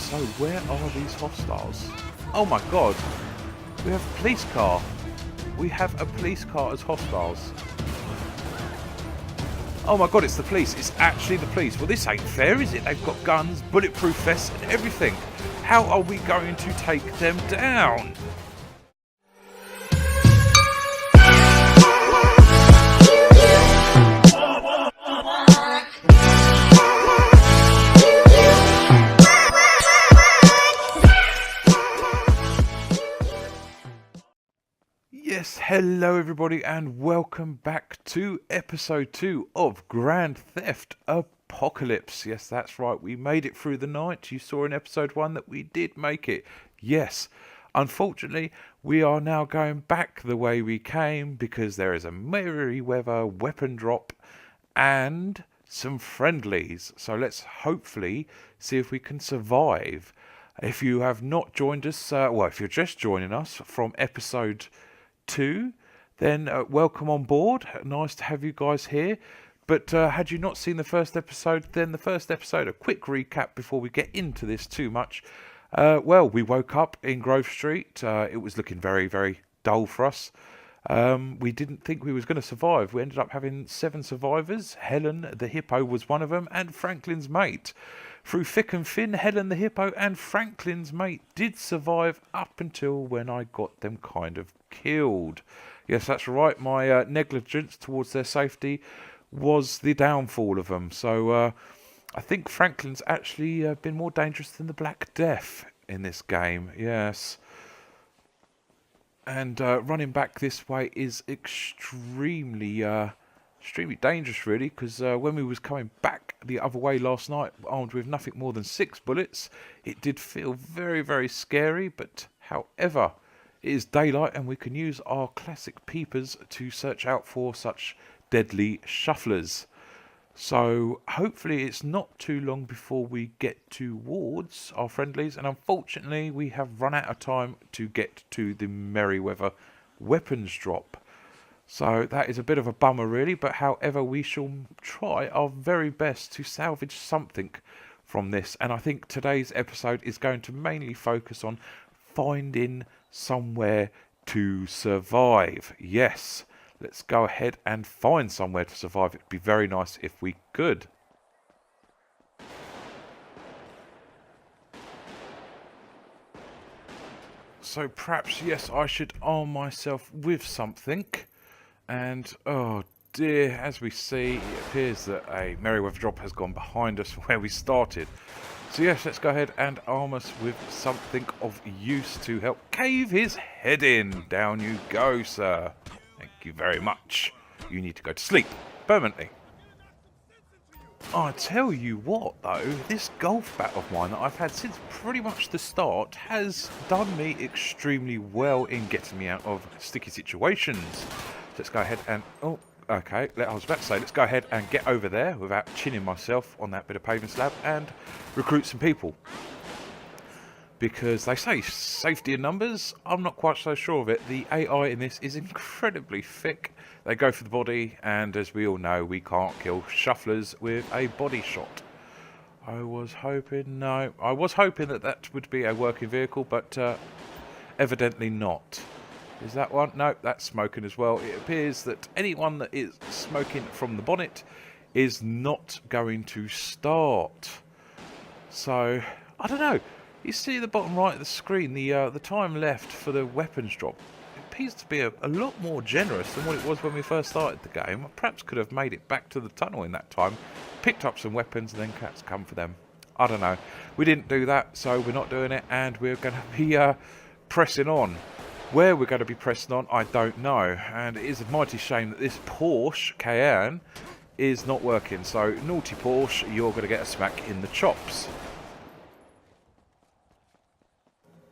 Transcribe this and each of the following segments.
So where are these hostiles? Oh my god. We have a police car. We have a police car as hostiles. Oh my god, it's the police. It's actually the police. Well, this ain't fair, is it? They've got guns, bulletproof vests and everything. How are we going to take them down? Yes, hello everybody and welcome back to episode 2 of Grand Theft Apocalypse. Yes, that's right, we made it through the night. You saw in episode 1 that we did make it. Yes, unfortunately, we are now going back the way we came because there is a Merryweather weapon drop and some friendlies. So let's hopefully see if we can survive. If you have not joined us, if you're just joining us from episode 2, then welcome on board. Nice to have you guys here. But had you not seen the first episode, then the first episode, a quick recap before we get into this too much. Well, we woke up in Grove Street. It was looking very, very dull for us. We didn't think we was going to survive. We ended up having 7 survivors. Helen the hippo was one of them, and Franklin's mate. Through thick and thin, Helen the hippo and Franklin's mate did survive up until when I got them kind of killed. Yes, that's right. My negligence towards their safety was the downfall of them. So I think Franklin's actually been more dangerous than the Black Death in this game. Yes. And running back this way is extremely dangerous, really, because when we was coming back the other way last night, armed with nothing more than 6 bullets, it did feel very, very scary. But however, it is daylight and we can use our classic peepers to search out for such deadly shufflers. So hopefully it's not too long before we get towards our friendlies, and unfortunately we have run out of time to get to the Merryweather weapons drop. So that is a bit of a bummer, really, but however, we shall try our very best to salvage something from this. And I think today's episode is going to mainly focus on finding somewhere to survive. Yes, let's go ahead and find somewhere to survive. It'd be very nice if we could. So perhaps, yes, I should arm myself with something. And, oh dear, as we see, it appears that a Merryweather drop has gone behind us where we started. So yes, let's go ahead and arm us with something of use to help cave his head in. Down you go, sir. Thank you very much. You need to go to sleep permanently. I tell you what, though, this golf bat of mine that I've had since pretty much the start has done me extremely well in getting me out of sticky situations. Let's go ahead and... oh, okay, I was about to say, let's go ahead and get over there without chinning myself on that bit of paving slab and recruit some people. Because they say safety in numbers, I'm not quite so sure of it. The AI in this is incredibly thick. They go for the body, and as we all know, we can't kill shufflers with a body shot. I was hoping that that would be a working vehicle, but evidently not. Is that one? No, that's smoking as well. It appears that anyone that is smoking from the bonnet is not going to start. So, I don't know. You see the bottom right of the screen, the time left for the weapons drop. It appears to be a lot more generous than what it was when we first started the game. I perhaps could have made it back to the tunnel in that time, picked up some weapons, and then cats come for them. I don't know. We didn't do that, so we're not doing it, and we're going to be pressing on. Where we're going to be pressing on, I don't know. And it is a mighty shame that this Porsche Cayenne is not working. So, naughty Porsche, you're going to get a smack in the chops.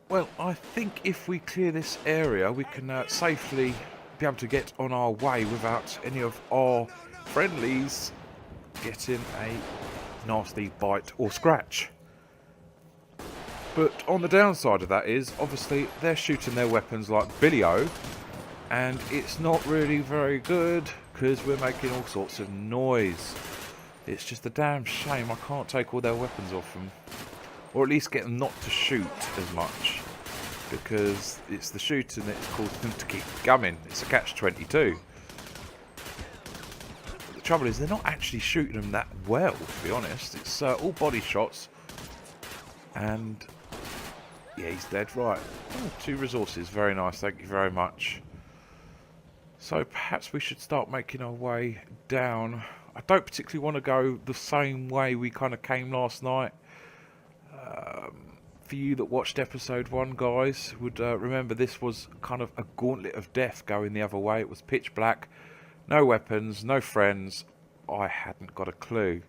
Well, I think if we clear this area, we can safely be able to get on our way without any of our friendlies getting a nasty bite or scratch. But on the downside of that is, obviously, they're shooting their weapons like Billy-O, and it's not really very good because we're making all sorts of noise. It's just a damn shame I can't take all their weapons off them. or at least get them not to shoot as much, because it's the shooting that's causing them to keep coming. It's a catch-22. The trouble is they're not actually shooting them that well, to be honest. It's all body shots, and yeah, he's dead. Right, oh, 2 resources, very nice, thank you very much. So perhaps we should start making our way down. I don't particularly want to go the same way we kind of came last night. For you that watched episode 1, guys, would remember this was kind of a gauntlet of death going the other way. It was pitch black, no weapons, no friends. I hadn't got a clue.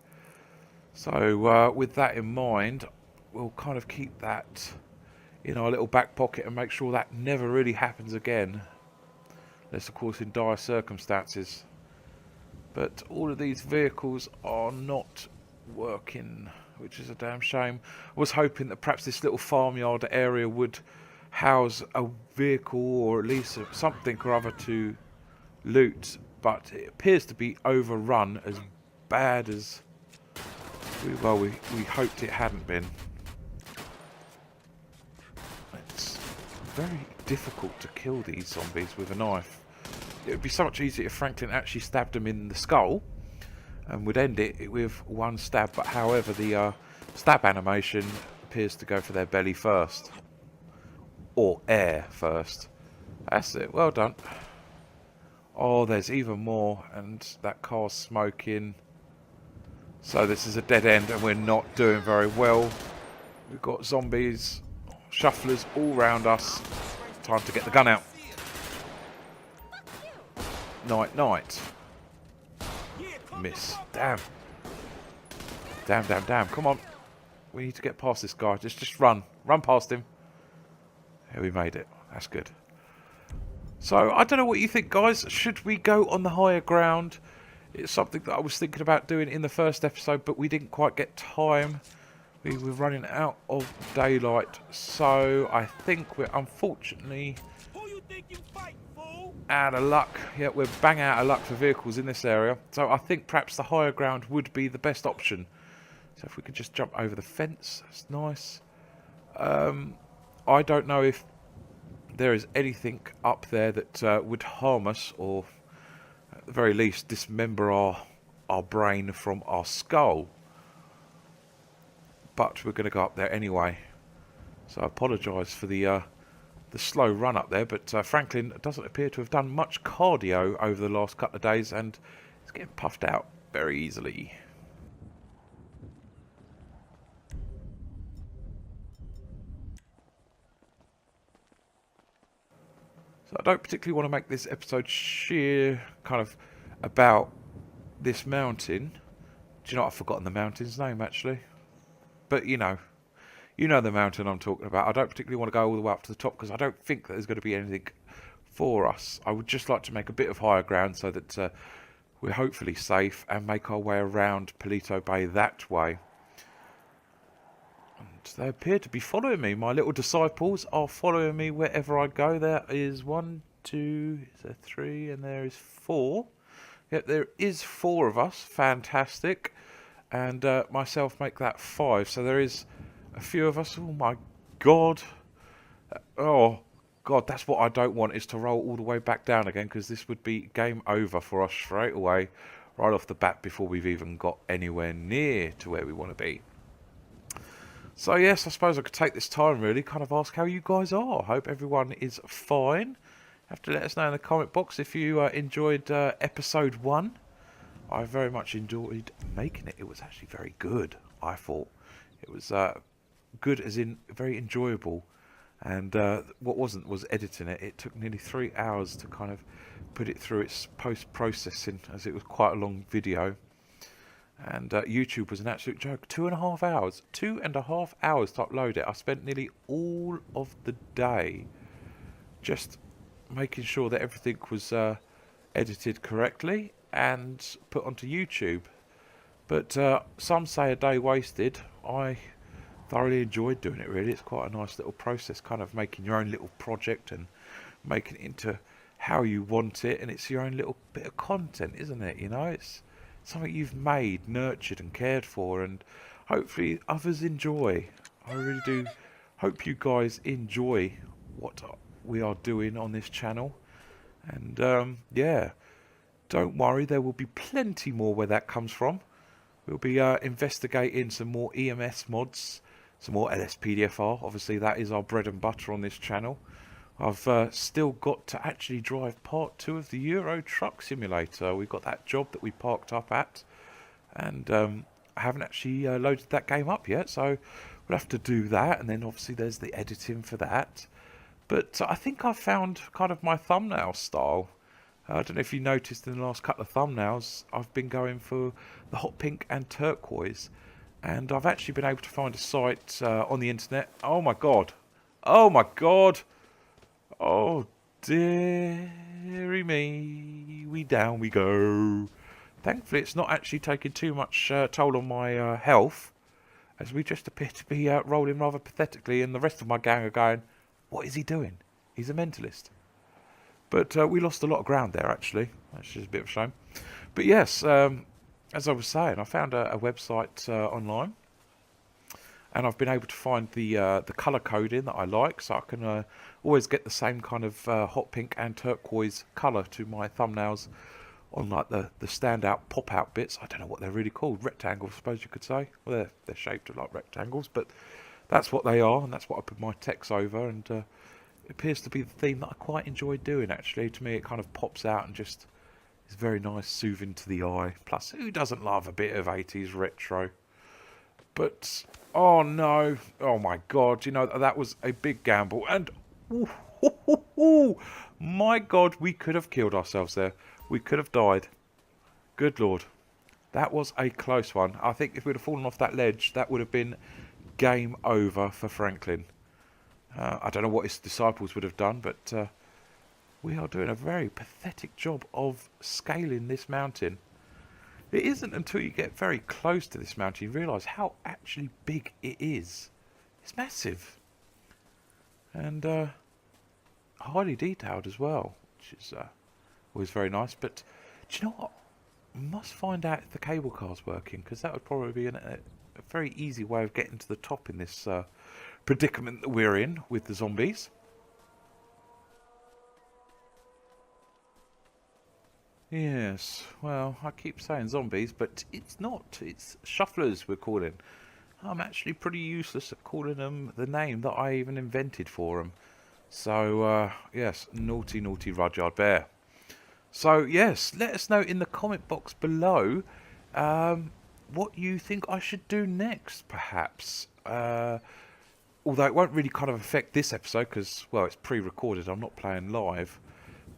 So with that in mind, we'll kind of keep that in our little back pocket and make sure that never really happens again. Unless, of course, in dire circumstances. But all of these vehicles are not working, which is a damn shame. I was hoping that perhaps this little farmyard area would house a vehicle, or at least something or other to loot, but it appears to be overrun as bad as we hoped it hadn't been. It's very difficult to kill these zombies with a knife. It would be so much easier if Franklin actually stabbed them in the skull and would end it with one stab, but however the stab animation appears to go for their belly first, or air first. That's it, well done. Oh, there's even more, and that car's smoking. So this is a dead end and we're not doing very well. We've got zombies, shufflers all round us. Time to get the gun out. Night, night. Miss. Damn. Damn, damn, damn. Come on. We need to get past this guy. Just run. Run past him. Yeah, we made it. That's good. So, I don't know what you think, guys. Should we go on the higher ground? It's something that I was thinking about doing in the first episode, but we didn't quite get time. We were running out of daylight. So, I think we're unfortunately out of luck. Yeah, we're bang out of luck for vehicles in this area. So I think perhaps the higher ground would be the best option. So if we could just jump over the fence, that's nice. I don't know if there is anything up there that would harm us, or at the very least dismember our brain from our skull. But we're going to go up there anyway. So I apologise for the slow run up there, but Franklin doesn't appear to have done much cardio over the last couple of days, and he's getting puffed out very easily. So I don't particularly want to make this episode sheer kind of about this mountain. Do you know what? I've forgotten the mountain's name actually, but you know the mountain I'm talking about. I don't particularly want to go all the way up to the top because I don't think that there's going to be anything for us. I would just like to make a bit of higher ground so that we're hopefully safe and make our way around Palito Bay that way. And they appear to be following me. My little disciples are following me wherever I go. There is 1, 2, is there 3, and there is 4. Yep, there is 4 of us. Fantastic. And myself make that 5. So there is a few of us. Oh my god. Oh god, that's what I don't want, is to roll all the way back down again, because this would be game over for us straight away, right off the bat, before we've even got anywhere near to where we want to be. So yes, I suppose I could take this time really, kind of ask how you guys are. I hope everyone is fine. Have to let us know in the comment box if you enjoyed episode 1. I very much enjoyed making it. It was actually very good, I thought. It was good as in very enjoyable, and what wasn't was editing it. It took nearly 3 hours to kind of put it through its post-processing, as it was quite a long video, and YouTube was an absolute joke. 2.5 hours 2.5 hours to upload it. I spent nearly all of the day just making sure that everything was edited correctly and put onto YouTube. But some say a day wasted. I thoroughly enjoyed doing it, really. It's quite a nice little process, kind of making your own little project and making it into how you want it, and it's your own little bit of content, isn't it? You know, it's something you've made, nurtured and cared for, and hopefully others enjoy. I really do hope you guys enjoy what we are doing on this channel. And yeah, don't worry, there will be plenty more where that comes from. We'll be investigating some more EMS mods, some more LSPDFR. Obviously, that is our bread and butter on this channel. I've still got to actually drive part 2 of the Euro Truck Simulator. We've got that job that we parked up at, and I haven't actually loaded that game up yet, so we'll have to do that. And then obviously there's the editing for that. But I think I've found kind of my thumbnail style. I don't know if you noticed in the last couple of thumbnails, I've been going for the hot pink and turquoise. And I've actually been able to find a site on the internet. Oh my god. Oh my god. Oh dearie me. Down we go. Thankfully it's not actually taking too much toll on my health, as we just appear to be rolling rather pathetically, and the rest of my gang are going, what is he doing? He's a mentalist. But we lost a lot of ground there, actually. That's just a bit of a shame. But yes, as I was saying, I found a website online, and I've been able to find the colour coding that I like, so I can always get the same kind of hot pink and turquoise colour to my thumbnails on like the standout pop-out bits. I don't know what they're really called. Rectangles, I suppose you could say. Well, they're shaped like rectangles, but that's what they are, and that's what I put my text over, and it appears to be the theme that I quite enjoy doing, actually. To me, it kind of pops out and just is very nice, soothing to the eye. Plus, who doesn't love a bit of 80s retro? But, oh no, oh my god, you know, that was a big gamble, and my god, we could have killed ourselves there. We could have died. Good lord. That was a close one. I think if we'd have fallen off that ledge, that would have been game over for Franklin. I don't know what his disciples would have done, but we are doing a very pathetic job of scaling this mountain. It isn't until you get very close to this mountain you realise how actually big it is. It's massive. And highly detailed as well, which is always very nice. But do you know what? I must find out if the cable car's working, because that would probably be a very easy way of getting to the top in this predicament that we're in with the zombies. Yes, well, I keep saying zombies, but it's not. It's shufflers we're calling. I'm actually pretty useless at calling them the name that I even invented for them. So, yes, naughty, naughty Rudyard Bear. So, yes, let us know in the comment box below what you think I should do next, perhaps. Although it won't really kind of affect this episode because, well, it's pre-recorded. I'm not playing live.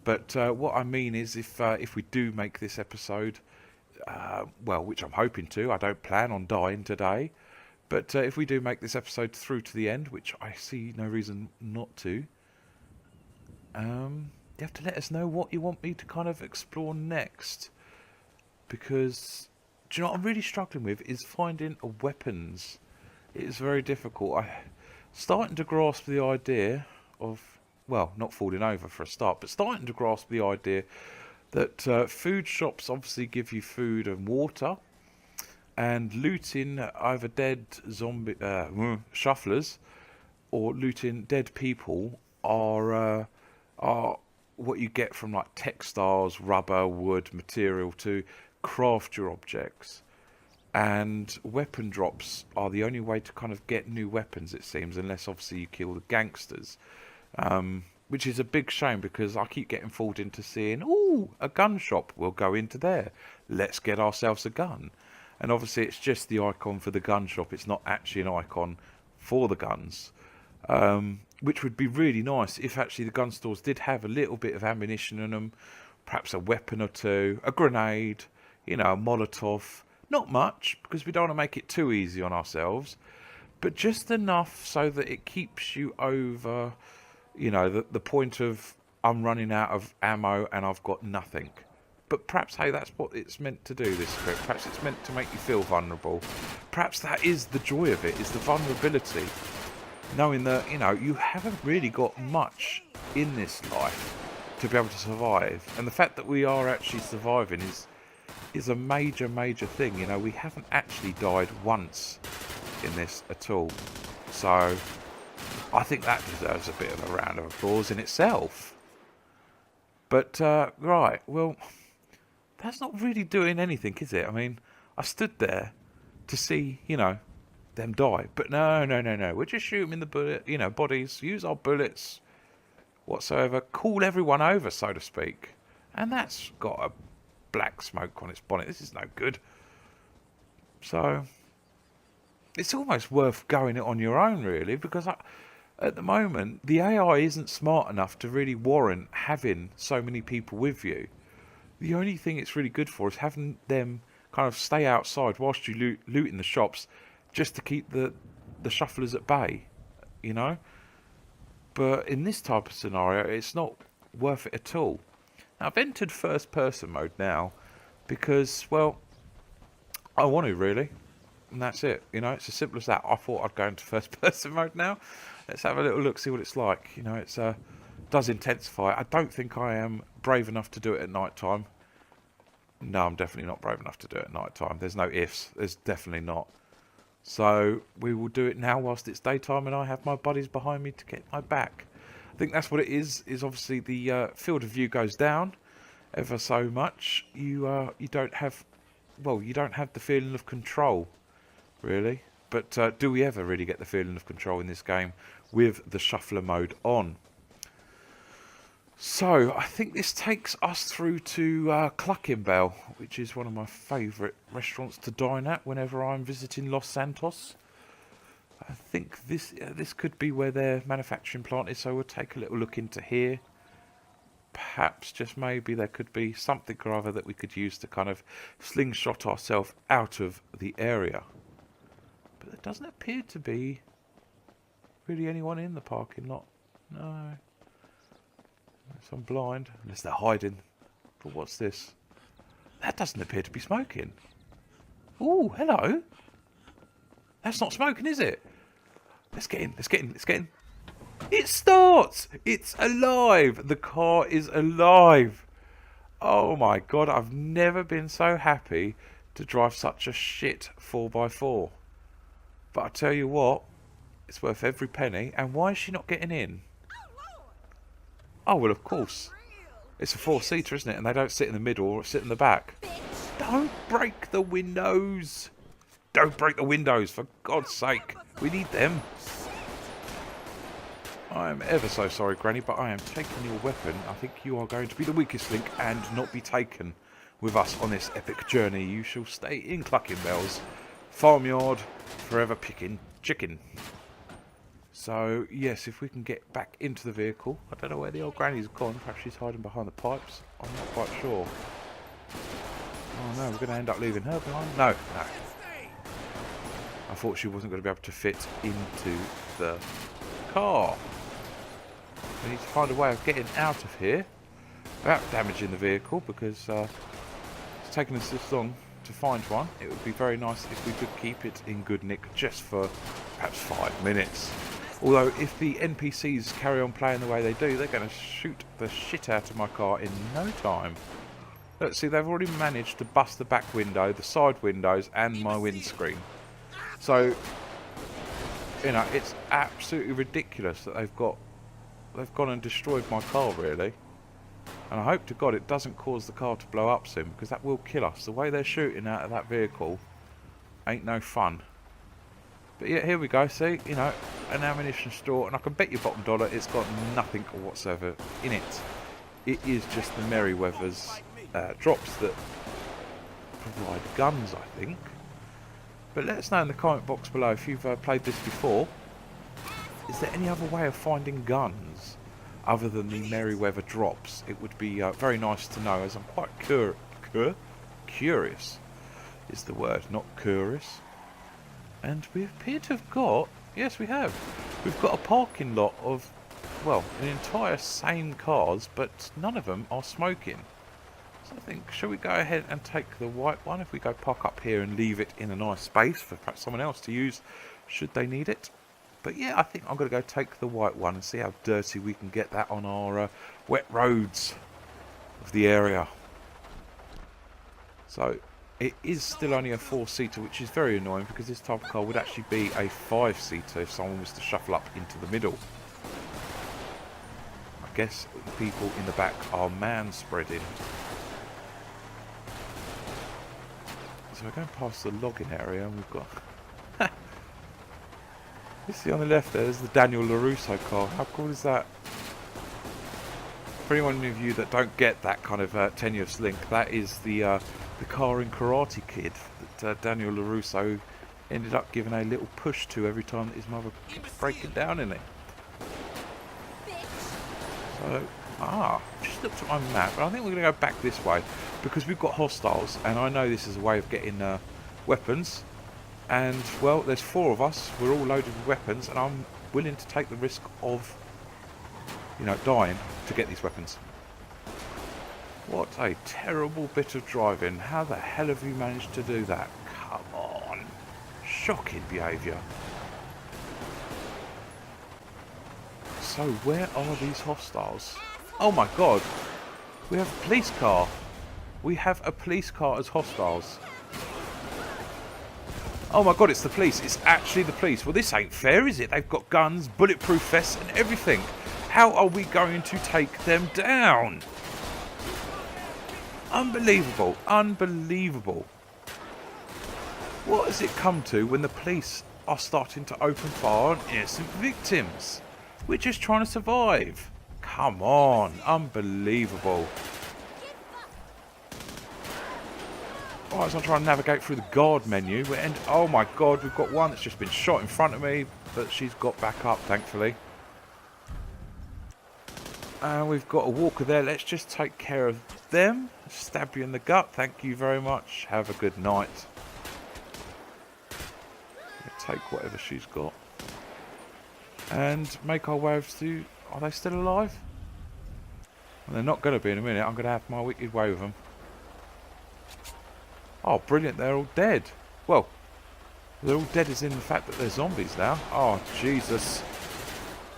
But what I mean is if we do make this episode, well, which I'm hoping to, I don't plan on dying today. But if we do make this episode through to the end, which I see no reason not to, you have to let us know what you want me to kind of explore next. Because, do you know what I'm really struggling with is finding weapons. It is very difficult. I'm starting to grasp the idea of, well, not falling over for a start, but starting to grasp the idea that food shops obviously give you food and water, and looting either dead zombie shufflers or looting dead people are what you get from like textiles, rubber, wood, material to craft your objects. And weapon drops are the only way to kind of get new weapons, it seems, unless obviously you kill the gangsters. Which is a big shame because I keep getting fooled into seeing, ooh, a gun shop, we'll go into there. Let's get ourselves a gun. And obviously it's just the icon for the gun shop. It's not actually an icon for the guns. Which would be really nice if actually the gun stores did have a little bit of ammunition in them. Perhaps a weapon or two, a grenade, you know, a Molotov. Not much, because we don't want to make it too easy on ourselves. But just enough so that it keeps you over, you know, the point of I'm running out of ammo and I've got nothing. But perhaps, hey, that's what it's meant to do, this script. Perhaps it's meant to make you feel vulnerable. Perhaps that is the joy of it, is the vulnerability. Knowing that, you know, you haven't really got much in this life to be able to survive. And the fact that we are actually surviving is a major, major thing. You know, we haven't actually died once in this at all. So I think that deserves a bit of a round of applause in itself. But, right, well, that's not really doing anything, is it? I mean, I stood there to see, you know, them die. But no. We're just shooting in the bullet, you know, bodies, use our bullets, whatsoever, call everyone over, so to speak. And that's got a black smoke on its bonnet. This is no good. So it's almost worth going it on your own, really, because at the moment the AI isn't smart enough to really warrant having so many people with you. The only thing it's really good for is having them kind of stay outside whilst you looting the shops, just to keep the shufflers at bay, you know. But in this type of scenario, it's not worth it at all. Now, I've entered first person mode now because, well, I want to, really. And that's it. You know, it's as simple as that. I thought I'd go into first person mode now. Let's have a little look, see what it's like. You know, it's does intensify. I don't think I am brave enough to do it at night time. No, I'm definitely not brave enough to do it at night time. There's no ifs. There's definitely not. So we will do it now whilst it's daytime and I have my buddies behind me to get my back. I think that's what it is obviously the field of view goes down ever so much. You don't have, well, you don't have the feeling of control, really. But do we ever really get the feeling of control in this game with the shuffler mode on? So, I think this takes us through to Cluckingbell, which is one of my favourite restaurants to dine at whenever I'm visiting Los Santos. I think this could be where their manufacturing plant is, so we'll take a little look into here. Perhaps, just maybe, there could be something or other that we could use to kind of slingshot ourselves out of the area. But there doesn't appear to be really anyone in the parking lot. No. So I'm blind, unless they're hiding. But what's this? That doesn't appear to be smoking. Oh, hello. That's not smoking, is it? Let's get in. It starts! It's alive! The car is alive! Oh my god, I've never been so happy to drive such a shit 4x4. But I tell you what, it's worth every penny. And why is she not getting in? Oh, well, of course. It's a four-seater, isn't it? And they don't sit in the middle or sit in the back. Don't break the windows! Don't break the windows, for God's sake. We need them. I am ever so sorry, Granny, but I am taking your weapon. I think you are going to be the weakest link and not be taken with us on this epic journey. You shall stay in Cluckingbell's farmyard, forever picking chicken. So, yes, if we can get back into the vehicle. I don't know where the old granny's gone. Perhaps she's hiding behind the pipes. I'm not quite sure. Oh no, we're going to end up leaving her behind. No. I thought she wasn't going to be able to fit into the car. We need to find a way of getting out of here without damaging the vehicle, because it's taken us this long to find one. It would be very nice if we could keep it in good nick just for perhaps 5 minutes. Although if the NPCs carry on playing the way they do, they're going to shoot the shit out of my car in no time. Let's see, they've already managed to bust the back window, the side windows and my windscreen. So, you know, it's absolutely ridiculous that they've gone and destroyed my car, really. And I hope to God it doesn't cause the car to blow up soon, because that will kill us. The way they're shooting out of that vehicle ain't no fun. But yeah, here we go, see, you know, an ammunition store, and I can bet you bottom dollar it's got nothing whatsoever in it. It is just the Merryweather's drops that provide guns, I think. But let us know in the comment box below if you've played this before. Is there any other way of finding guns other than the Merryweather drops? It would be very nice to know, as I'm quite curious is the word, not curious. And we appear to have got, yes we have, we've got a parking lot of, well, an entire sane cars, but none of them are smoking. So I think, shall we go ahead and take the white one if we go park up here and leave it in a nice space for perhaps someone else to use should they need it. But yeah, I think I'm going to go take the white one and see how dirty we can get that on our wet roads of the area. So it is still only a 4-seater, which is very annoying because this type of car would actually be a 5-seater if someone was to shuffle up into the middle. I guess the people in the back are man-spreading. So we're going past the logging area and we've got... You see on the left there's the Daniel LaRusso car. How cool is that? For anyone of you that don't get that kind of tenuous link, that is the car in Karate Kid that Daniel LaRusso ended up giving a little push to every time that his mother kept breaking down in it. So, just looked at my map, and I think we're going to go back this way because we've got hostiles, and I know this is a way of getting weapons. And, well, there's 4 of us. We're all loaded with weapons, and I'm willing to take the risk of, you know, dying to get these weapons. What a terrible bit of driving. How the hell have you managed to do that? Come on. Shocking behaviour. So, where are these hostiles? Oh my god. We have a police car. We have a police car as hostiles. Oh my god, it's the police. It's actually the police. Well, this ain't fair, is it? They've got guns, bulletproof vests and everything. How are we going to take them down? Unbelievable. Unbelievable. What has it come to when the police are starting to open fire on innocent victims? We're just trying to survive. Come on. Unbelievable. Alright, so I'm trying to navigate through the guard menu. And oh my god, we've got one that's just been shot in front of me, but she's got back up, thankfully. And we've got a walker there. Let's just take care of them. Stab you in the gut. Thank you very much. Have a good night. We'll take whatever she's got. And make our way over to... Are they still alive? Well, they're not going to be in a minute. I'm going to have my wicked way with them. Oh, brilliant. They're all dead. Well, they're all dead as in the fact that they're zombies now. Oh, Jesus.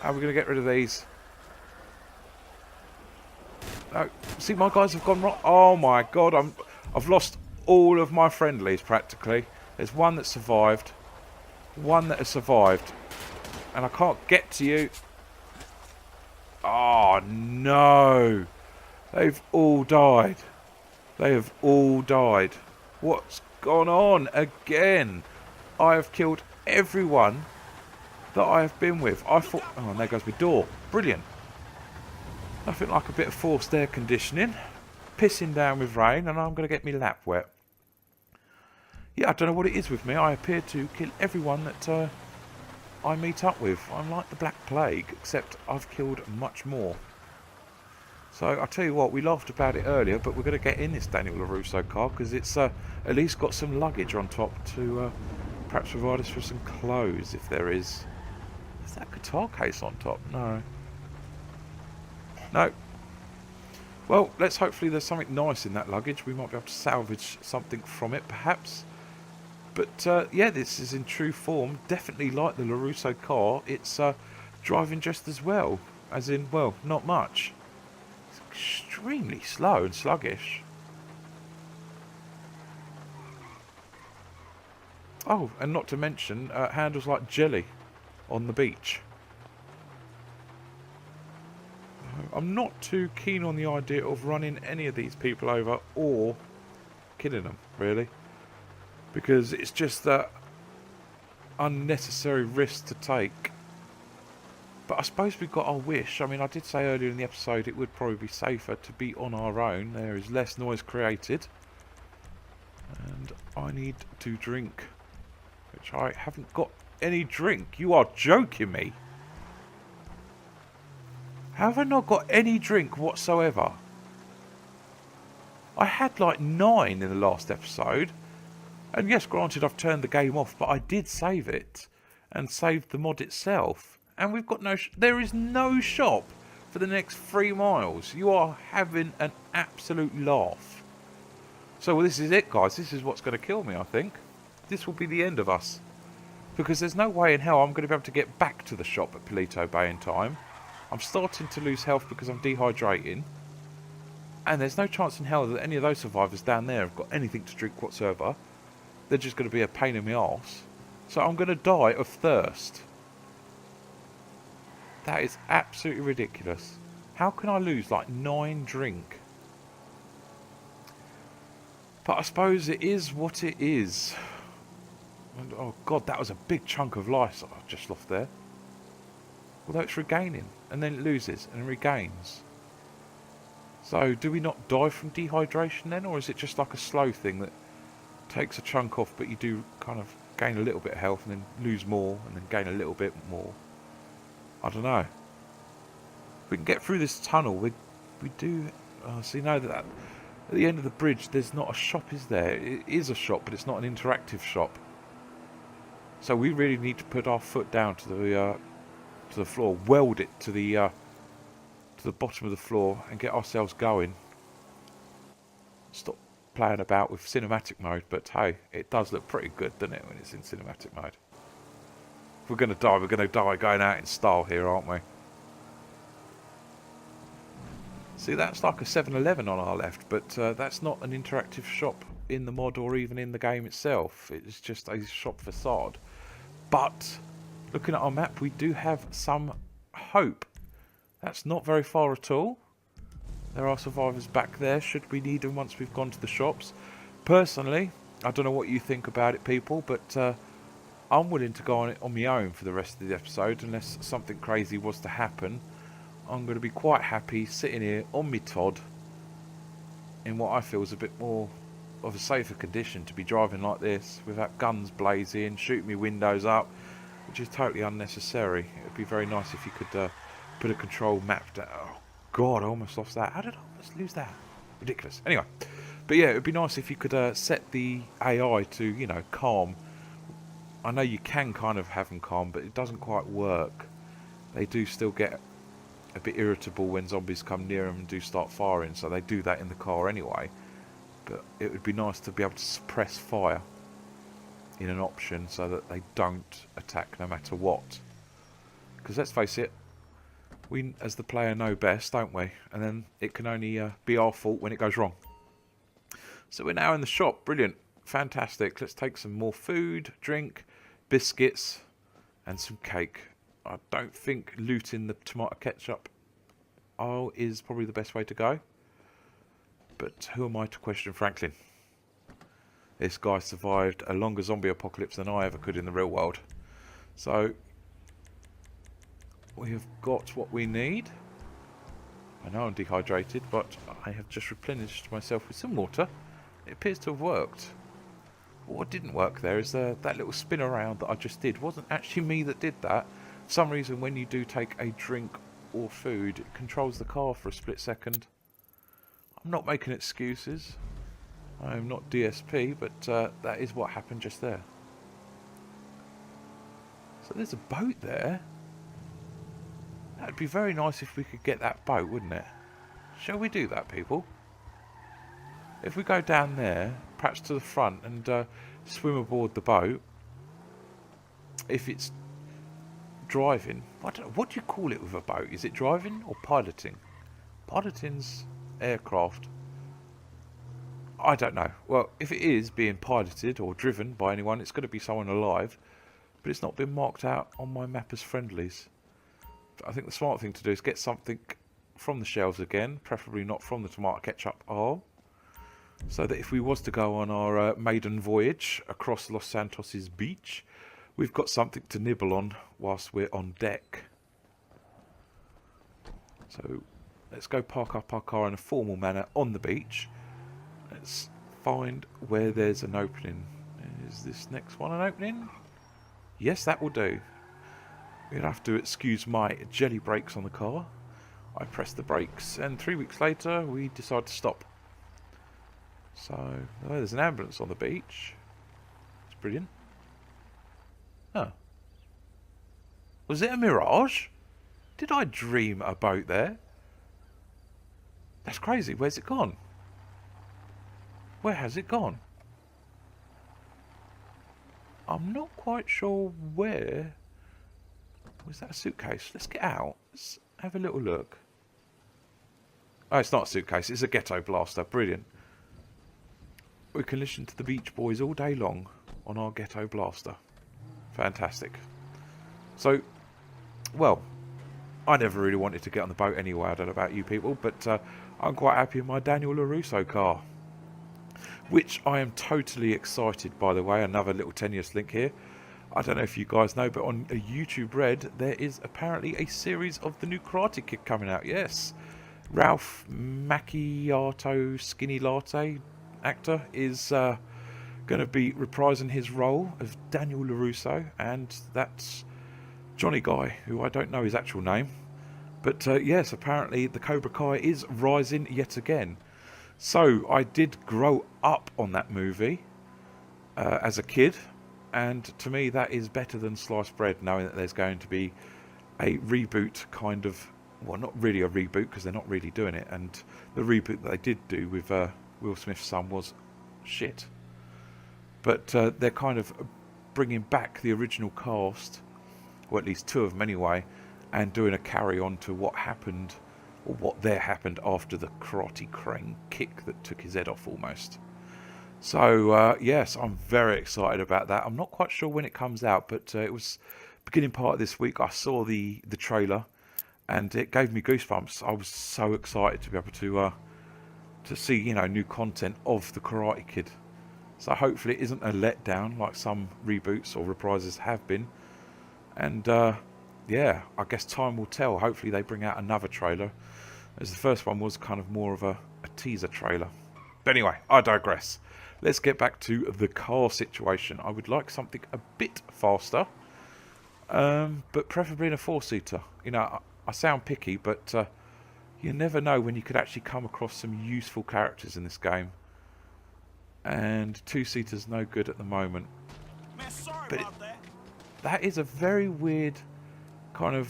How are we going to get rid of these? No. See, my guys have gone wrong. Oh, my God. I've lost all of my friendlies, practically. There's one that survived. One that has survived. And I can't get to you. Oh, no. They've all died. They have all died. What's gone on again? I have killed everyone that I have been with. I thought... Oh, and there goes my door. Brilliant. Nothing like a bit of forced air conditioning. Pissing down with rain, and I'm going to get my lap wet. Yeah, I don't know what it is with me. I appear to kill everyone that I meet up with. I'm like the Black Plague, except I've killed much more. So, I'll tell you what, we laughed about it earlier, but we're going to get in this Daniel LaRusso car, because it's at least got some luggage on top to perhaps provide us with some clothes, if there is. Is that guitar case on top? No. No. Well, let's hopefully there's something nice in that luggage. We might be able to salvage something from it, perhaps. But, yeah, this is in true form. Definitely like the LaRusso car. It's driving just as well. As in, well, not much. It's extremely slow and sluggish. Oh, and not to mention, handles like jelly on the beach. I'm not too keen on the idea of running any of these people over or killing them, really. Because it's just that unnecessary risk to take. But I suppose we've got our wish. I mean, I did say earlier in the episode it would probably be safer to be on our own. There is less noise created. And I need to drink. Which I haven't got any drink. You are joking me. How have I not got any drink whatsoever? I had like 9 in the last episode. And yes, granted, I've turned the game off, but I did save it. And saved the mod itself. And we've got no... there is no shop for the next 3 miles. You are having an absolute laugh. So well, this is it, guys. This is what's going to kill me, I think. This will be the end of us. Because there's no way in hell I'm going to be able to get back to the shop at Palito Bay in time. I'm starting to lose health because I'm dehydrating. And there's no chance in hell that any of those survivors down there have got anything to drink whatsoever. They're just going to be a pain in the arse. So I'm going to die of thirst. That is absolutely ridiculous. How can I lose like 9 drink? But I suppose it is what it is. And oh god, that was a big chunk of life I just lost there. Although it's regaining. And then it loses and regains. So do we not die from dehydration then? Or is it just like a slow thing that takes a chunk off, but you do kind of gain a little bit of health and then lose more and then gain a little bit more? I don't know. If we can get through this tunnel, we do... so you know that at the end of the bridge there's not a shop, is there? It is a shop, but it's not an interactive shop. So we really need to put our foot down to the floor, weld it to the bottom of the floor and get ourselves going. Stop playing about with cinematic mode, but hey, it does look pretty good, doesn't it, when it's in cinematic mode? If we're going to die, we're going to die going out in style here, aren't we? See, that's like a 7-Eleven on our left, but that's not an interactive shop in the mod or even in the game itself. It's just a shop facade. But looking at our map, we do have some hope. That's not very far at all. There are survivors back there should we need them once we've gone to the shops. Personally, I don't know what you think about it, people, but I'm willing to go on it on my own for the rest of the episode unless something crazy was to happen. I'm going to be quite happy sitting here on my Todd in what I feel is a bit more of a safer condition to be driving like this without guns blazing, shooting me windows up, which is totally unnecessary. It would be very nice if you could put a control map down. Oh god, I almost lost that. How did I almost lose that? Ridiculous. Anyway, but yeah, it would be nice if you could set the AI to, you know, calm. I know you can kind of have them calm, but it doesn't quite work. They do still get a bit irritable when zombies come near them and do start firing, so they do that in the car anyway. But it would be nice to be able to suppress fire in an option so that they don't attack no matter what. Because let's face it, we as the player know best, don't we? And then it can only be our fault when it goes wrong. So we're now in the shop. Brilliant. Fantastic. Let's take some more food, drink, biscuits and some cake. I don't think looting the tomato ketchup is probably the best way to go. But who am I to question Franklin? This guy survived a longer zombie apocalypse than I ever could in the real world. So we have got what we need. I know I'm dehydrated, but I have just replenished myself with some water. It appears to have worked. But what didn't work there is that little spin around that I just did. It wasn't actually me that did that. For some reason, when you do take a drink or food, it controls the car for a split second. I'm not making excuses. I am not DSP, but that is what happened just there. So there's a boat there. That'd be very nice if we could get that boat, wouldn't it? Shall we do that, people? If we go down there, perhaps to the front, and swim aboard the boat. If it's driving, I don't know, what do you call it with a boat? Is it driving or piloting? Piloting's aircraft. I don't know. Well, if it is being piloted or driven by anyone, it's going to be someone alive. But it's not been marked out on my map as friendlies. I think the smart thing to do is get something from the shelves again, preferably not from the tomato ketchup aisle, so that if we was to go on our maiden voyage across Los Santos's beach, we've got something to nibble on whilst we're on deck. So let's go park up our car in a formal manner on the beach. Let's find where there's an opening. Is this next one an opening? Yes, that will do. You'll have to excuse my jelly brakes on the car. I press the brakes, and 3 weeks later we decide to stop. So, oh, there's an ambulance on the beach. It's brilliant. Oh. Was it a mirage? Did I dream a boat there? That's crazy. Where's it gone? Where has it gone? I'm not quite sure where. Was that a suitcase? Let's get out. Let's have a little look. Oh, it's not a suitcase. It's a ghetto blaster. Brilliant. We can listen to the Beach Boys all day long on our ghetto blaster. Fantastic. So, well, I never really wanted to get on the boat anyway. I don't know about you people, but I'm quite happy in my Daniel LaRusso car, which I am totally excited, by the way. Another little tenuous link here. I don't know if you guys know, but on YouTube Red, there is apparently a series of the new Karate Kid coming out. Yes. Ralph Macchiato Skinny Latte actor is going to be reprising his role of Daniel LaRusso, and that's Johnny Guy, who I don't know his actual name. But yes, apparently the Cobra Kai is rising yet again. So I did grow up on that movie as a kid, and to me that is better than sliced bread, knowing that there's going to be a reboot kind of, well, not really a reboot because they're not really doing it, and the reboot that they did do with Will Smith's son was shit. But they're kind of bringing back the original cast, or at least two of them anyway, and doing a carry on to what happened, or what there happened after the Karate Crane kick that took his head off almost. So yes, I'm very excited about that. I'm not quite sure when it comes out, but it was beginning part of this week. I saw the trailer, and it gave me goosebumps. I was so excited to be able to see, you know, new content of the Karate Kid. So hopefully it isn't a letdown like some reboots or reprises have been. And yeah, I guess time will tell. Hopefully they bring out another trailer, as the first one was kind of more of a teaser trailer. But anyway, I digress. Let's get back to the car situation. I would like something a bit faster, but preferably in a four-seater. You know, I sound picky, but you never know when you could actually come across some useful characters in this game. And two-seater's no good at the moment. Man, sorry but about that. That is a very weird kind of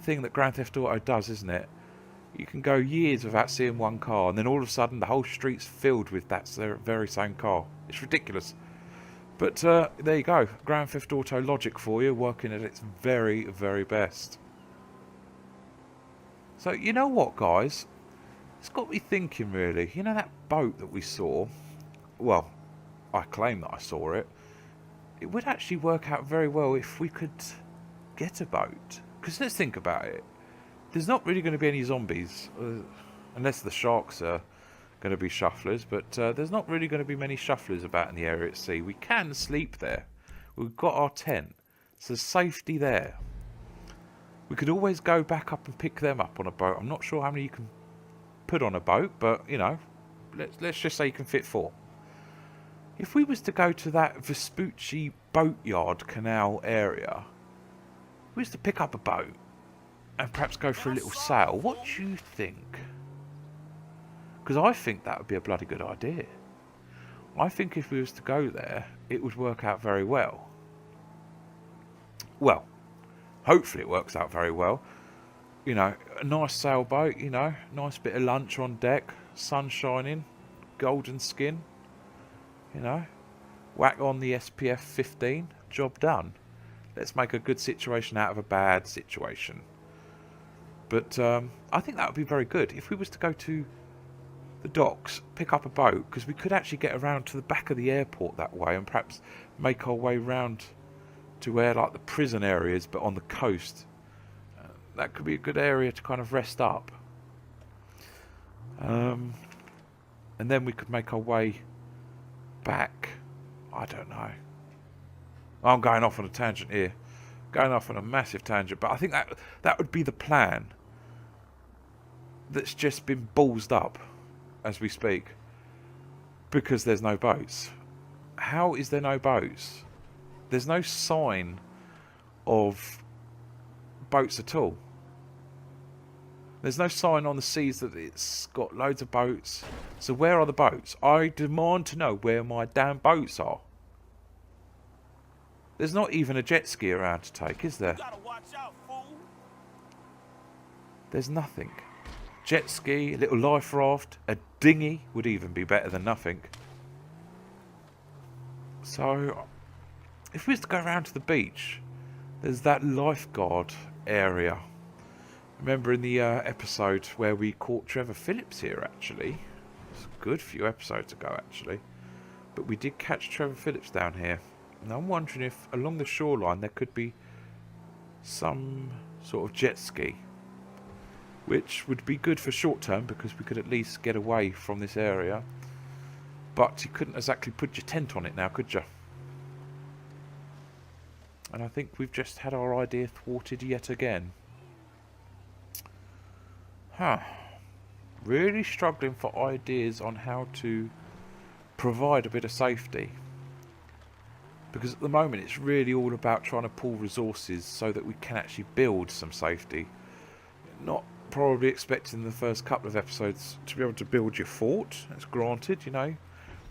thing that Grand Theft Auto does, isn't it? You can go years without seeing one car, and then all of a sudden the whole street's filled with that very same car. It's ridiculous. But there you go. Grand Theft Auto logic for you, working at its very, very best. So, you know what, guys? It's got me thinking, really. You know that boat that we saw? Well, I claim that I saw it. It would actually work out very well if we could get a boat. Because let's think about it. There's not really going to be any zombies, unless the sharks are going to be shufflers, but there's not really going to be many shufflers about in the area at sea. We can sleep there. We've got our tent, so there's safety there. We could always go back up and pick them up on a boat. I'm not sure how many you can put on a boat, but, you know, let's just say you can fit 4. If we was to go to that Vespucci boatyard canal area, we was to pick up a boat and perhaps go for a little sail, what do you think? Because I think that would be a bloody good idea. I think if we was to go there, it would work out very well. Well, hopefully it works out very well. You know, a nice sailboat, you know, nice bit of lunch on deck, sun shining, golden skin, you know, whack on the SPF 15, job done. Let's make a good situation out of a bad situation. But I think that would be very good. If we was to go to the docks, pick up a boat, because we could actually get around to the back of the airport that way and perhaps make our way round to where like the prison areas, but on the coast. That could be a good area to kind of rest up. And then we could make our way back. I don't know. I'm going off on a tangent here. Going off on a massive tangent, but I think that would be the plan that's just been ballsed up as we speak, because there's no boats. How is there no boats? There's no sign of boats at all. There's no sign on the seas that it's got loads of boats. So where are the boats? I demand to know where my damn boats are. There's not even a jet ski around to take, is there? You gotta watch out, fool. There's nothing. Jet ski, a little life raft, a dinghy would even be better than nothing. So, if we was to go around to the beach, there's that lifeguard area. Remember in the episode where we caught Trevor Phillips here, actually. It's a good few episodes ago, actually. But we did catch Trevor Phillips down here. And I'm wondering if along the shoreline there could be some sort of jet ski. Which would be good for short term because we could at least get away from this area. But you couldn't exactly put your tent on it now, could you? And I think we've just had our idea thwarted yet again. Huh. Really struggling for ideas on how to provide a bit of safety. Because at the moment it's really all about trying to pull resources so that we can actually build some safety. Not probably expecting the first couple of episodes to be able to build your fort. That's granted, you know.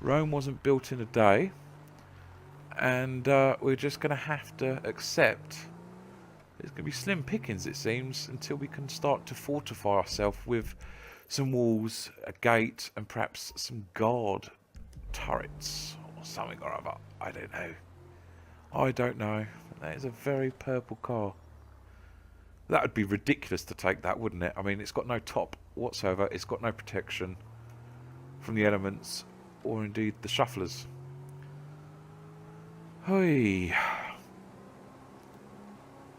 Rome wasn't built in a day. And we're just going to have to accept there's going to be slim pickings, it seems, until we can start to fortify ourselves with some walls, a gate, and perhaps some guard turrets or something or other. I don't know. I don't know. That is a very purple car. That would be ridiculous to take that, wouldn't it? I mean, it's got no top whatsoever. It's got no protection from the elements or indeed the shufflers. Hey.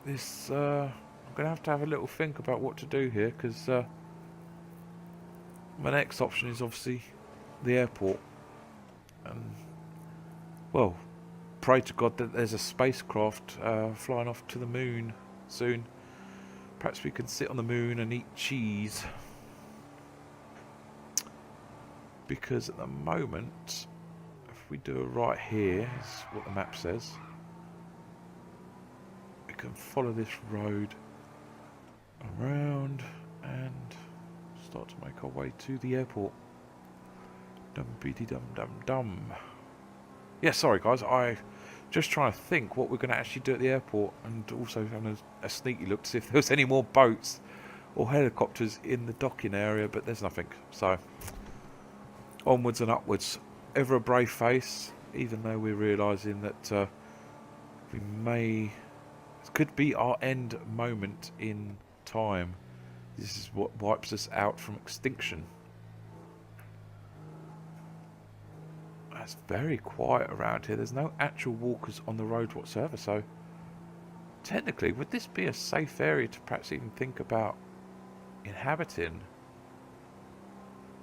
This, I'm going to have a little think about what to do here, because my next option is obviously the airport. And, well, pray to God that there's a spacecraft flying off to the moon soon. Perhaps we can sit on the moon and eat cheese. Because at the moment, if we do it right here, is what the map says. Can follow this road around and start to make our way to the airport. Dum-be-de-dum-dum-dum. Yeah, sorry guys, I just trying to think what we're going to actually do at the airport, and also having a sneaky look to see if there was any more boats or helicopters in the docking area, but there's nothing. So onwards and upwards, ever a brave face, even though we're realising that we may. Could be our end moment in time. This is what wipes us out from extinction. It's very quiet around here. There's no actual walkers on the road whatsoever. So technically, would this be a safe area to perhaps even think about inhabiting?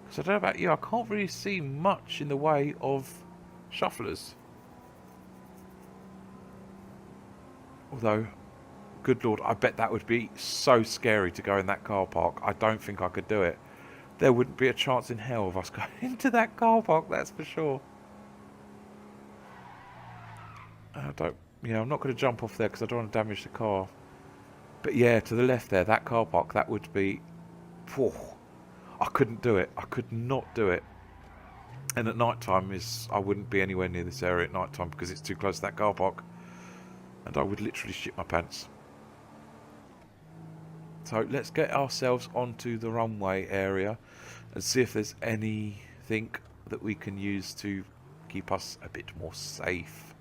Because I don't know about you, I can't really see much in the way of shufflers. Although, good lord, I bet that would be so scary to go in that car park. I don't think I could do it. There wouldn't be a chance in hell of us going into that car park, that's for sure. I'm not going to jump off there because I don't want to damage the car. But yeah, to the left there, that car park, that would be... I couldn't do it. I could not do it. And at night time, I wouldn't be anywhere near this area at night time because it's too close to that car park. And I would literally shit my pants. So let's get ourselves onto the runway area and see if there's anything that we can use to keep us a bit more safe.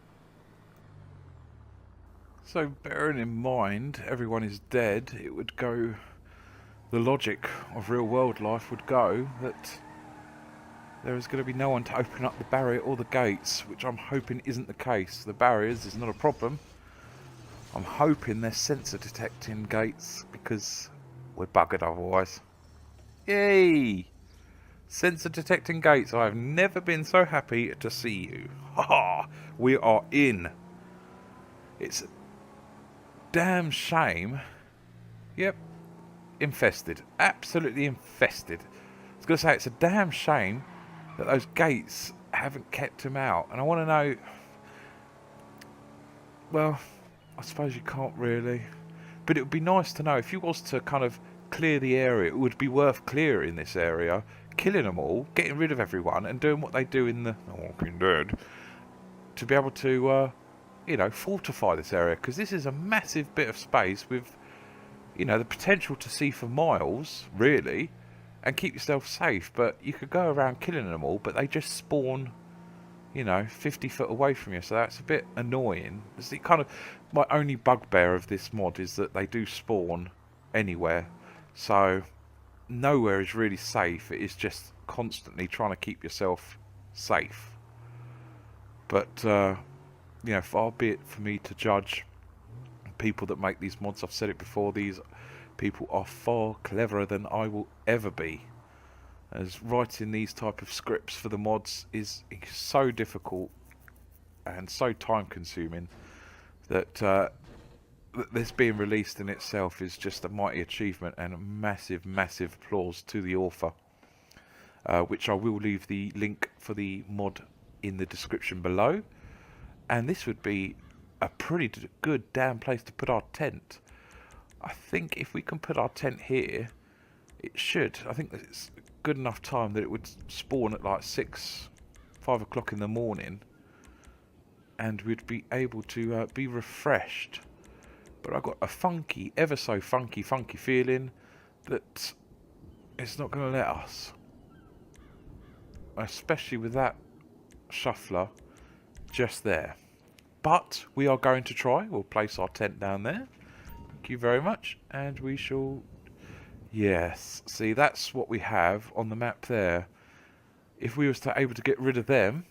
So bearing in mind everyone is dead, it would go, the logic of real world life would go that there is going to be no one to open up the barrier or the gates, which I'm hoping isn't the case. The barriers is not a problem. I'm hoping they're sensor detecting gates because we're buggered otherwise. Yay! Sensor detecting gates. I have never been so happy to see you. Ha! We are in. It's a damn shame. Yep. Infested. Absolutely infested. I was going to say it's a damn shame that those gates haven't kept him out. And I want to know... Well... I suppose you can't really. But it would be nice to know if you was to kind of clear the area, it would be worth clearing this area, killing them all, getting rid of everyone, and doing what they do in The Walking Dead to be able to, fortify this area. Because this is a massive bit of space with, the potential to see for miles, really, and keep yourself safe. But you could go around killing them all, but they just spawn... 50 foot away from you, so that's a bit annoying. It's the kind of my only bugbear of this mod is that they do spawn anywhere. So nowhere is really safe. It is just constantly trying to keep yourself safe. But far be it for me to judge people that make these mods. I've said it before, these people are far cleverer than I will ever be, as writing these type of scripts for the mods is so difficult and so time consuming that this being released in itself is just a mighty achievement, and a massive applause to the author, which I will leave the link for the mod in the description below. And this would be a pretty good damn place to put our tent. I think if we can put our tent here, it should. I think that it's good enough time that it would spawn at like 5 o'clock in the morning, and we'd be able to be refreshed. But I've got a funky, ever so funky feeling that it's not going to let us. Especially with that shuffler just there. But we are going to try. We'll place our tent down there. Thank you very much. And we shall... Yes. See, that's what we have on the map there. If we was able to get rid of them,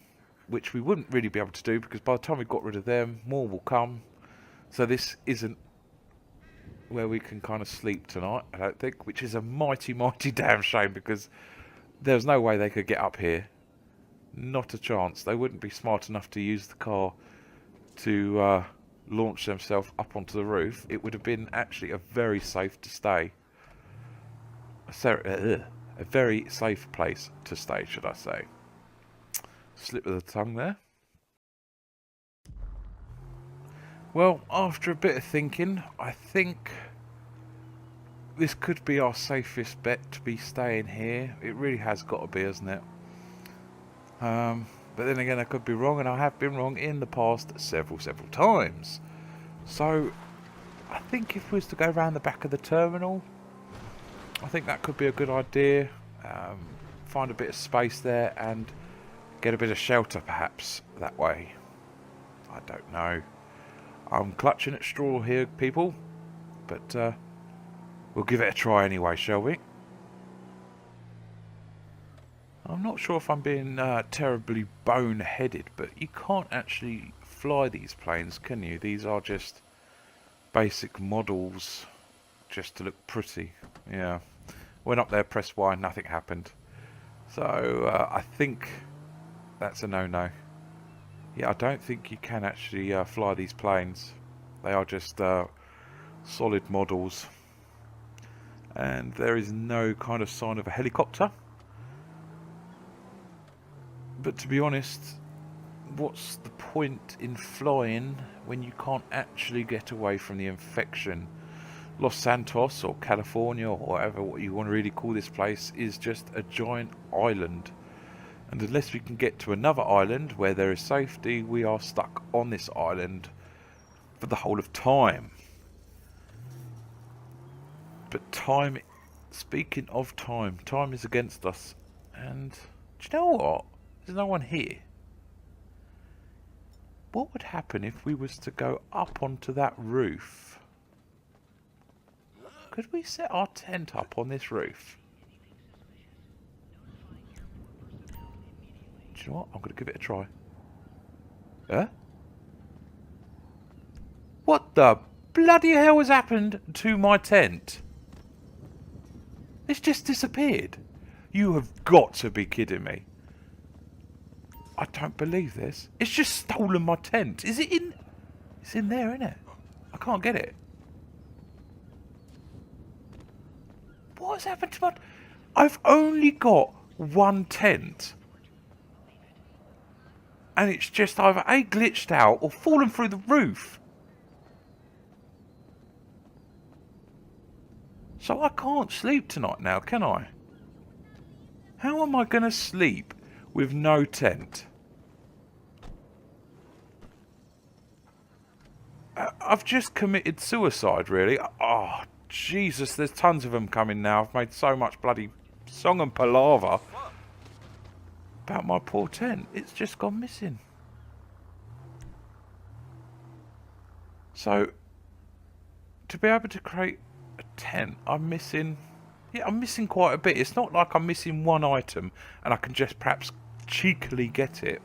which we wouldn't really be able to do, because by the time we got rid of them, more will come. So this isn't where we can kind of sleep tonight, I don't think, which is a mighty damn shame, because there's no way they could get up here. Not a chance. They wouldn't be smart enough to use the car to launch themselves up onto the roof. It would have been actually a very safe to stay. A very safe place to stay, should I say. Slip of the tongue there. Well, after a bit of thinking, I think this could be our safest bet to be staying here. It really has got to be, hasn't it? But then again, I could be wrong, and I have been wrong in the past several times. So, I think if we was to go around the back of the terminal, I think that could be a good idea. Find a bit of space there and get a bit of shelter, perhaps, that way. I don't know. I'm clutching at straw here, people, but we'll give it a try anyway, shall we? I'm not sure if I'm being terribly bone-headed, but you can't actually fly these planes, can you? These are just basic models just to look pretty. Yeah. Went up there, pressed Y, nothing happened. So I think that's a no-no. Yeah, I don't think you can actually fly these planes. They are just solid models. And there is no kind of sign of a helicopter. But to be honest, what's the point in flying when you can't actually get away from the infection? Los Santos or California or whatever what you want to really call this place is just a giant island. And unless we can get to another island where there is safety, we are stuck on this island for the whole of time. But time, speaking of time, time is against us. And do you know what? There's no one here. What would happen if we was to go up onto that roof? Could we set our tent up on this roof? Do you know what? I'm going to give it a try. Huh? What the bloody hell has happened to my tent? It's just disappeared. You have got to be kidding me. I don't believe this. It's just stolen my tent. Is it in? It's in there, isn't it? I can't get it. What has happened to my... I've only got one tent. And it's just either A, glitched out or fallen through the roof. So I can't sleep tonight now, can I? How am I going to sleep with no tent? I've just committed suicide, really. Oh, Jesus, there's tons of them coming now. I've made so much bloody song and palaver about my poor tent. It's just gone missing. So, to be able to create a tent, I'm missing Yeah, I'm missing quite a bit. It's not like I'm missing one item and I can just perhaps cheekily get it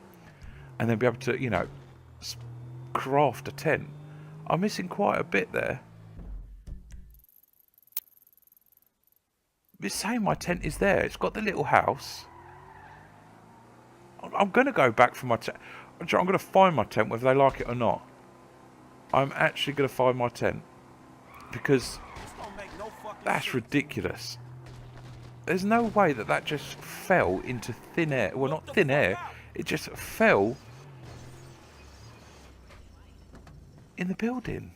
and then be able to, craft a tent. I'm missing quite a bit there. It's saying my tent is there. It's got the little house. I'm going to go back for my tent. I'm going to find my tent whether they like it or not. I'm actually going to find my tent. Because This don't make no fucking that's sense. ridiculous. There's no way that that just fell into thin air. Well, not thin air. It just fell in the building.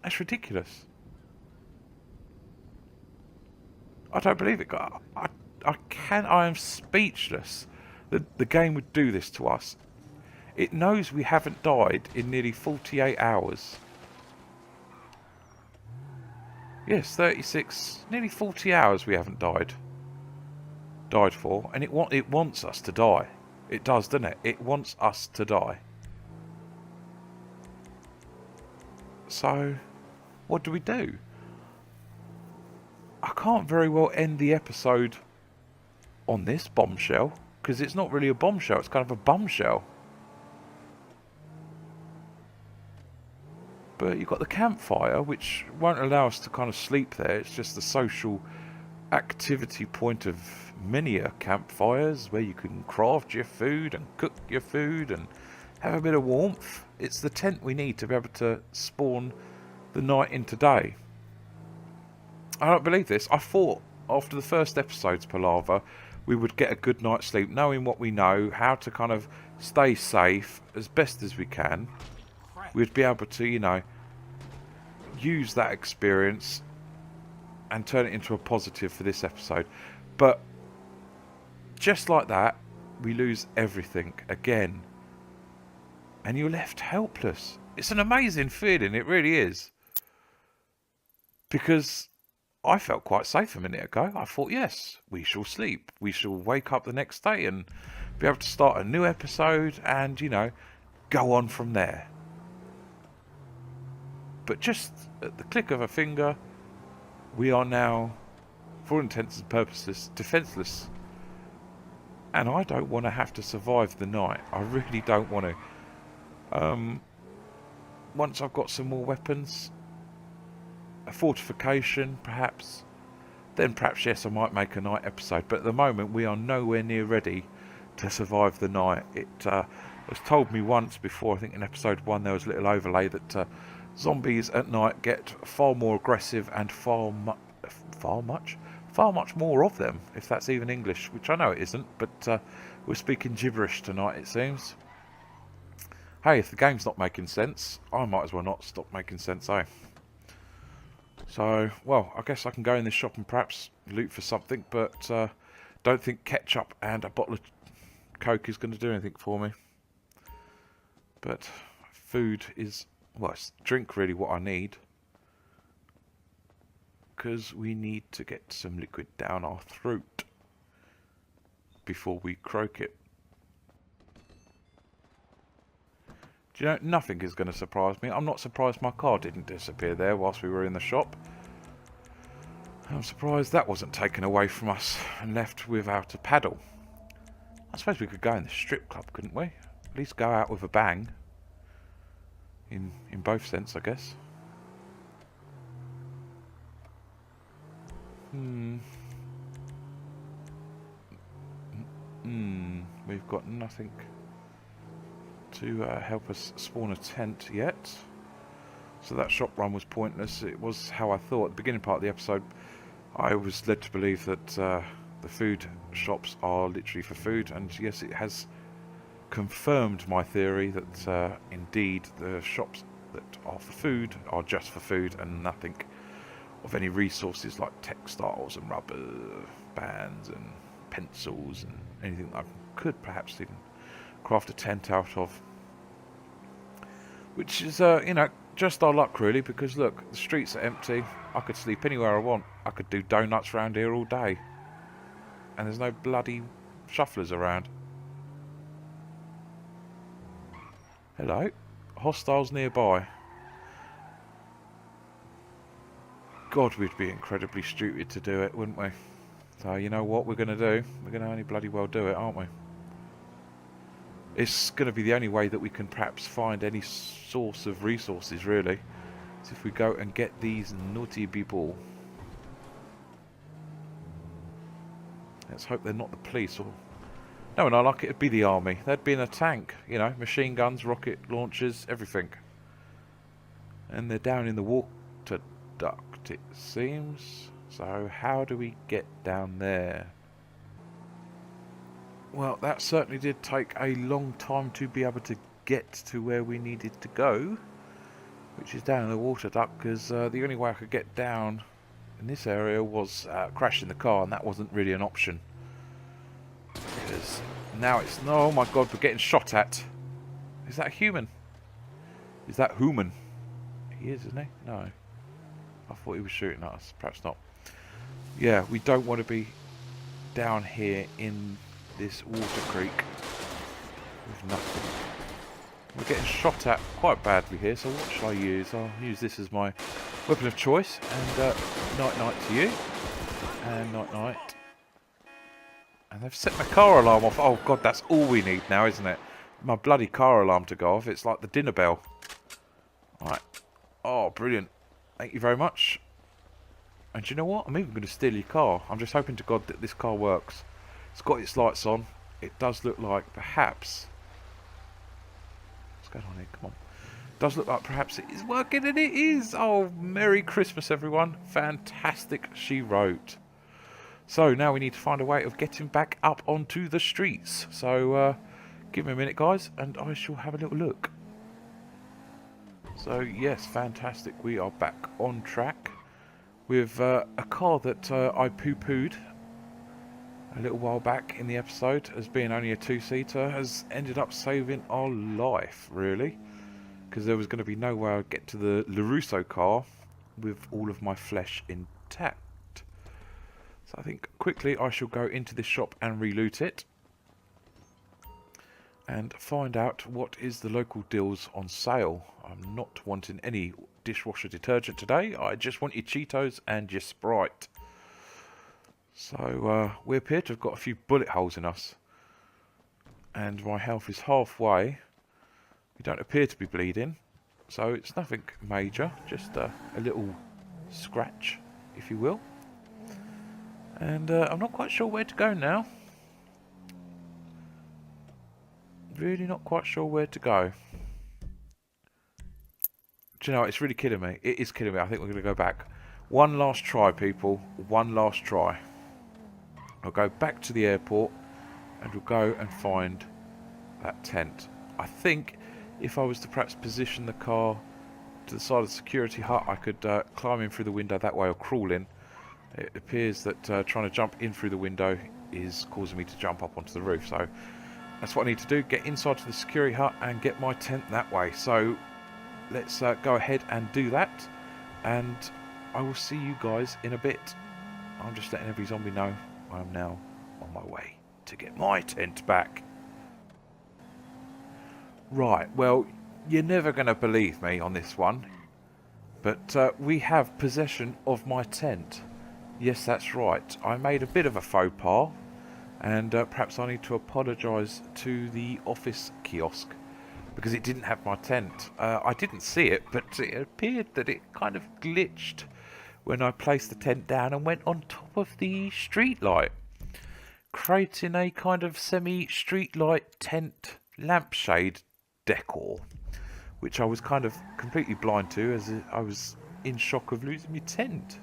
That's ridiculous. I don't believe it. I am speechless that the game would do this to us. It knows we haven't died in nearly 48 hours. Yes, 36, nearly 40 hours we haven't died for, and it wants us to die. It does, doesn't it? It wants us to die. So, what do we do? I can't very well end the episode on this bombshell, because it's not really a bombshell, it's kind of a bumshell. But you've got the campfire, which won't allow us to kind of sleep there. It's just the social activity point of many campfires where you can craft your food and cook your food and have a bit of warmth. It's the tent we need to be able to spawn the night into day. I don't believe this. I thought after the first episode's palaver we would get a good night's sleep, knowing what we know, how to kind of stay safe as best as we can. We'd be able to, use that experience and turn it into a positive for this episode. But just like that, we lose everything again. And you're left helpless. It's an amazing feeling, it really is. Because I felt quite safe a minute ago. I thought, yes, we shall sleep. We shall wake up the next day and be able to start a new episode and, go on from there. But just at the click of a finger, we are now, for all intents and purposes, defenceless. And I don't want to have to survive the night. I really don't want to. Once I've got some more weapons, a fortification perhaps, then perhaps, yes, I might make a night episode. But at the moment, we are nowhere near ready to survive the night. It was told me once before, I think in episode 1, there was a little overlay that zombies at night get far more aggressive and far much more of them, if that's even English, which I know it isn't, but we're speaking gibberish tonight, it seems. Hey, if the game's not making sense, I might as well not stop making sense, eh? So, well, I guess I can go in this shop and perhaps loot for something, but don't think ketchup and a bottle of Coke is going to do anything for me. But food is, well, it's drink really what I need. Because we need to get some liquid down our throat before we croak it. Do you know, nothing is going to surprise me. I'm not surprised my car didn't disappear there whilst we were in the shop. I'm surprised that wasn't taken away from us and left without a paddle. I suppose we could go in the strip club, couldn't we? At least go out with a bang. In both sense, I guess. We've got nothing to help us spawn a tent yet. So that shop run was pointless. It was how I thought. At the beginning part of the episode, I was led to believe that the food shops are literally for food. And yes, it has confirmed my theory that indeed the shops that are for food are just for food and nothing of any resources like textiles and rubber bands and pencils and anything that I could perhaps even craft a tent out of. Which is, just our luck really, because look, the streets are empty. I could sleep anywhere I want. I could do donuts around here all day. And there's no bloody shufflers around. Hello? Hostiles nearby. God, we'd be incredibly stupid to do it, wouldn't we? So you know what we're going to do? We're going to only bloody well do it, aren't we? It's going to be the only way that we can perhaps find any source of resources, really. So if we go and get these naughty people. Let's hope they're not the police or... No, and I like it'd be the army. They'd be in a tank, you know, machine guns, rocket launchers, everything. And they're down in the water duct, it seems. So how do we get down there? Well, that certainly did take a long time to be able to get to where we needed to go, which is down in the water duct, because the only way I could get down in this area was crashing the car, and that wasn't really an option. Because now it's... Oh my god, we're getting shot at. Is that a human? Is that human? He is, isn't he? No. I thought he was shooting at us. Perhaps not. Yeah, we don't want to be down here in this water creek with nothing. We're getting shot at quite badly here, so what shall I use? I'll use this as my weapon of choice. And night-night to you. And night-night. And they've set my car alarm off. Oh god, that's all we need now, isn't it? My bloody car alarm to go off. It's like the dinner bell. Right. Oh, brilliant. Thank you very much. And do you know what? I'm even going to steal your car. I'm just hoping to God that this car works. It's got its lights on. It does look like perhaps... What's going on here? Come on. It does look like perhaps it is working, and it is. Oh, Merry Christmas, everyone. Fantastic, she wrote. So now we need to find a way of getting back up onto the streets. So give me a minute, guys, and I shall have a little look. So yes, fantastic. We are back on track with a car that I poo-pooed a little while back in the episode as being only a two-seater has ended up saving our life, really, because there was going to be no way I'd get to the LaRusso car with all of my flesh intact. So I think quickly I shall go into this shop and re-loot it and find out what is the local deals on sale. I'm not wanting any dishwasher detergent today. I just want your Cheetos and your Sprite. So we appear to have got a few bullet holes in us. And my health is halfway. We don't appear to be bleeding. So it's nothing major. Just a little scratch, if you will. And I'm not quite sure where to go now. Really not quite sure where to go. Do you know, it's really killing me. It is killing me. I think we're going to go back. One last try, people. One last try. I'll go back to the airport and we'll go and find that tent. I think if I was to perhaps position the car to the side of the security hut, I could climb in through the window that way or crawl in. It appears that trying to jump in through the window is causing me to jump up onto the roof. So that's what I need to do. Get inside to the security hut and get my tent that way. So let's go ahead and do that. And I will see you guys in a bit. I'm just letting every zombie know I am now on my way to get my tent back. Right, well, you're never going to believe me on this one. But we have possession of my tent. Yes, that's right. I made a bit of a faux pas. And perhaps I need to apologise to the office kiosk. Because it didn't have my tent. I didn't see it, but it appeared that it kind of glitched when I placed the tent down and went on top of the street light, creating a kind of semi-street light tent lampshade decor, which I was kind of completely blind to as I was in shock of losing my tent.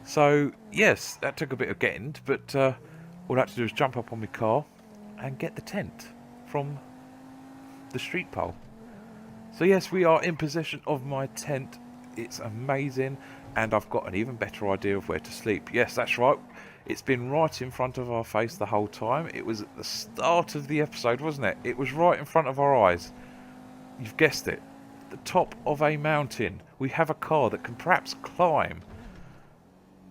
So yes, that took a bit of getting, but all I had to do was jump up on my car and get the tent from the street pole. So yes, we are in possession of my tent. It's amazing, and I've got an even better idea of where to sleep. Yes, that's right. It's been right in front of our face the whole time. It was at the start of the episode, wasn't it? It was right in front of our eyes. You've guessed it. The top of a mountain. We have a car that can perhaps climb,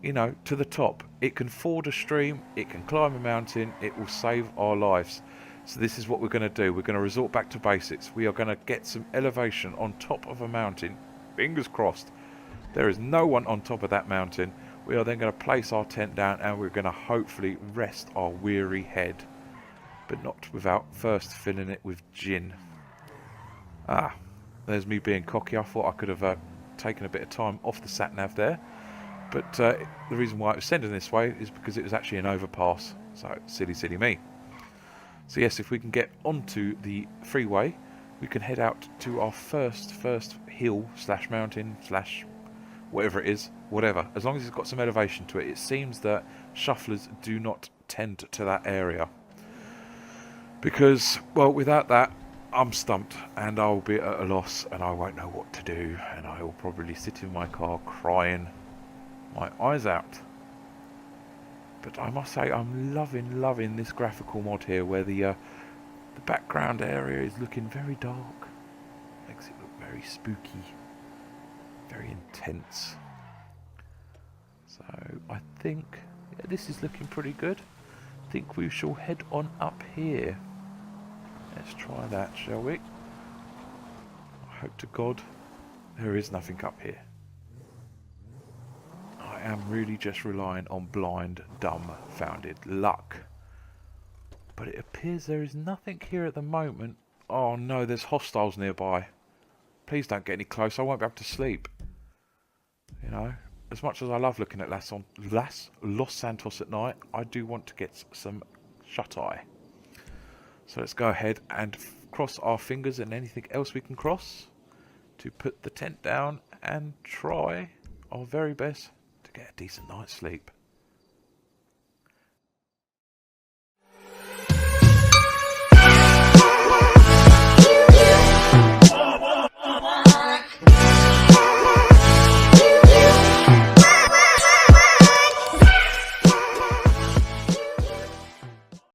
you know, to the top. It can ford a stream. It can climb a mountain. It will save our lives. So this is what we're going to do. We're going to resort back to basics. We are going to get some elevation on top of a mountain. Fingers crossed. There is no one on top of that mountain. We are then going to place our tent down and we're going to hopefully rest our weary head. But not without first filling it with gin. Ah, there's me being cocky. I thought I could have taken a bit of time off the sat-nav there. But the reason why it was sending this way is because it was actually an overpass. So, silly me. So yes, if we can get onto the freeway, we can head out to our first hill / mountain / whatever it is, whatever. As long as it's got some elevation to it. It seems that shufflers do not tend to that area. Because, well, without that, I'm stumped and I'll be at a loss and I won't know what to do. And I will probably sit in my car crying my eyes out. But I must say, I'm loving this graphical mod here, where the background area is looking very dark. Makes it look very spooky, very intense. So I think this is looking pretty good. I think we shall head on up here. Let's try that, shall we? I hope to God there is nothing up here. I am really just relying on blind, dumbfounded luck. But it appears there is nothing here at the moment. Oh no, there's hostiles nearby. Please don't get any close, I won't be able to sleep. You know, as much as I love looking at Los Santos at night, I do want to get some shut-eye. So let's go ahead and cross our fingers and anything else we can cross to put the tent down and try our very best to get a decent night's sleep.